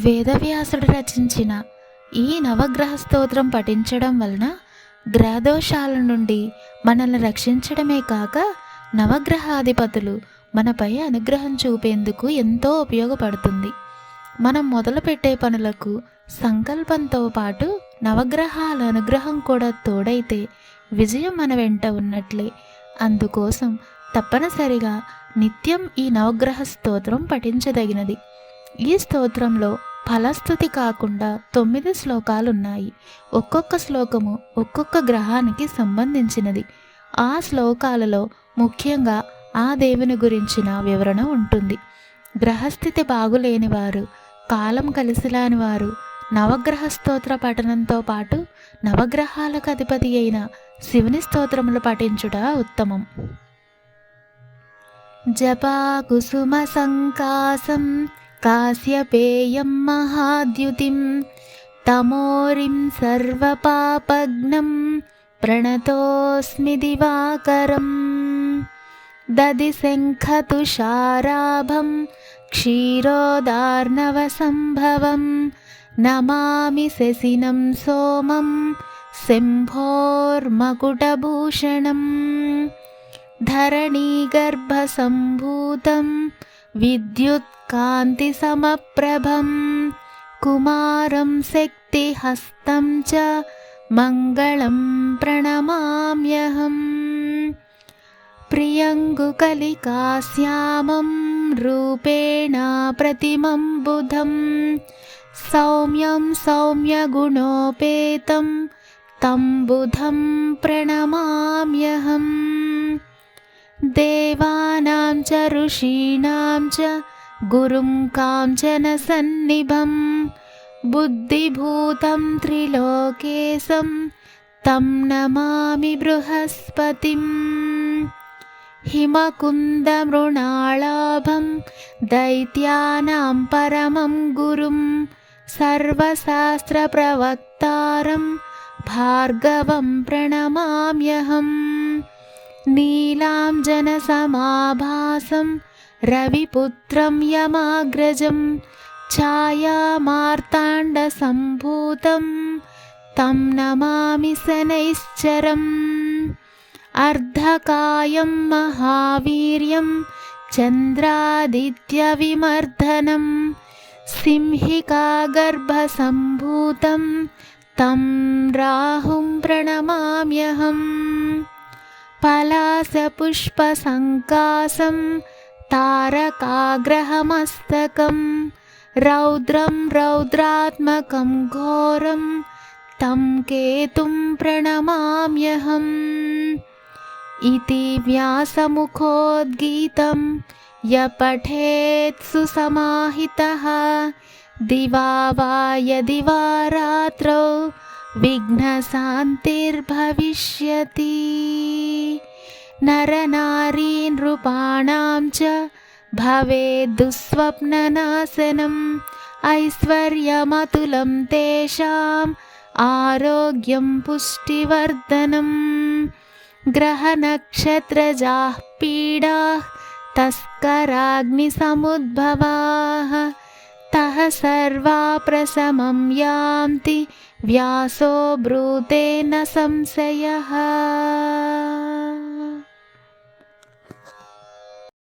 వేదవ్యాసుడు రచించిన ఈ నవగ్రహ స్తోత్రం పఠించడం వలన గ్రహదోషాల నుండి మనల్ని రక్షించడమే కాక నవగ్రహాధిపతులు మనపై అనుగ్రహం చూపేందుకు ఎంతో ఉపయోగపడుతుంది. మనం మొదలుపెట్టే పనులకు సంకల్పంతో పాటు నవగ్రహాల అనుగ్రహం కూడా తోడైతే విజయం మన వెంట ఉన్నట్లే. అందుకోసం తప్పనిసరిగా నిత్యం ఈ నవగ్రహ స్తోత్రం పఠించదగినది. ఈ స్తోత్రంలో ఫలస్తుతి కాకుండా 9 శ్లోకాలున్నాయి. ఒక్కొక్క శ్లోకము ఒక్కొక్క గ్రహానికి సంబంధించినది. ఆ శ్లోకాలలో ముఖ్యంగా ఆ దేవుని గురించిన వివరణ ఉంటుంది. గ్రహస్థితి బాగులేని వారు, కాలం కలిసిలాని వారు నవగ్రహ స్తోత్ర పఠనంతో పాటు నవగ్రహాలకు అధిపతి అయిన శివుని స్తోత్రములు పఠించుట ఉత్తమం. జపా కుసుమ సంకాసం కాశ్యపేయం మహాద్యుతిం తమోరిం సర్వపాపఘ్నం ప్రణతోస్మి దివాకరం దదిశంఖతుషారాభం క్షీరోదార్ణవసంభవం నమామి శశినం సోమం శంభోర్మకుటభూషణం ధరణీగర్భసంభూతం విద్యుత్కాంతిసమప్రభం కుమారం శక్తిహస్తం చ మంగళం ప్రణమామ్యహం ప్రియంగుకలికాశ్యామం రూపేణ ప్రతిమం బుధం సౌమ్యం సౌమ్యగుణోపేతం తం బుధం ప్రణమామ్యహం దేవానాం చ ఋషీణాం చ గురుం కాంచన సన్నిభం బుద్ధిభూతం త్రిలోకేశం తం నమామి బృహస్పతిం హిమకుందమృణాళాభం దైత్యానాం పరమం గురుం సర్వశాస్త్రప్రవక్తారం భార్గవం ప్రణమామ్యహం నీలాంజనసమాభాసం రవిపుత్రం యమాగ్రజం ఛాయామార్తాండసంభూతం తం నమామి శనైశ్చరం అర్ధకాయం మహావీర్యం చంద్రాదిత్యవిమర్దనం సింహికాగర్భసంభూతం తం రాహుం ప్రణమామ్యహం పలాసపుష్పసంకాసం తారకాగ్రహమస్తకం రౌద్రం రౌద్రాత్మకం ఘోరం తం కేతుం ప్రణమామ్యహం ఇతి వ్యాసముఖోద్గీతం య పఠేత్ సుసమాహితః దివా వా యది వా రాత్రౌ విఘ్నశాంతిర్భవిష్యతి నరనారీ నృపాణాం చ భవేదుస్వప్ననాశనం ఐశ్వర్యమతులం తేషాం ఆరోగ్యం పుష్టివర్ధనం గ్రహనక్షత్రజాః పీడాః తస్కరాగ్నిసముద్భవాః తః సర్వా ప్రశమం యాంతి వ్యాసో బ్రూతే న సంశయః.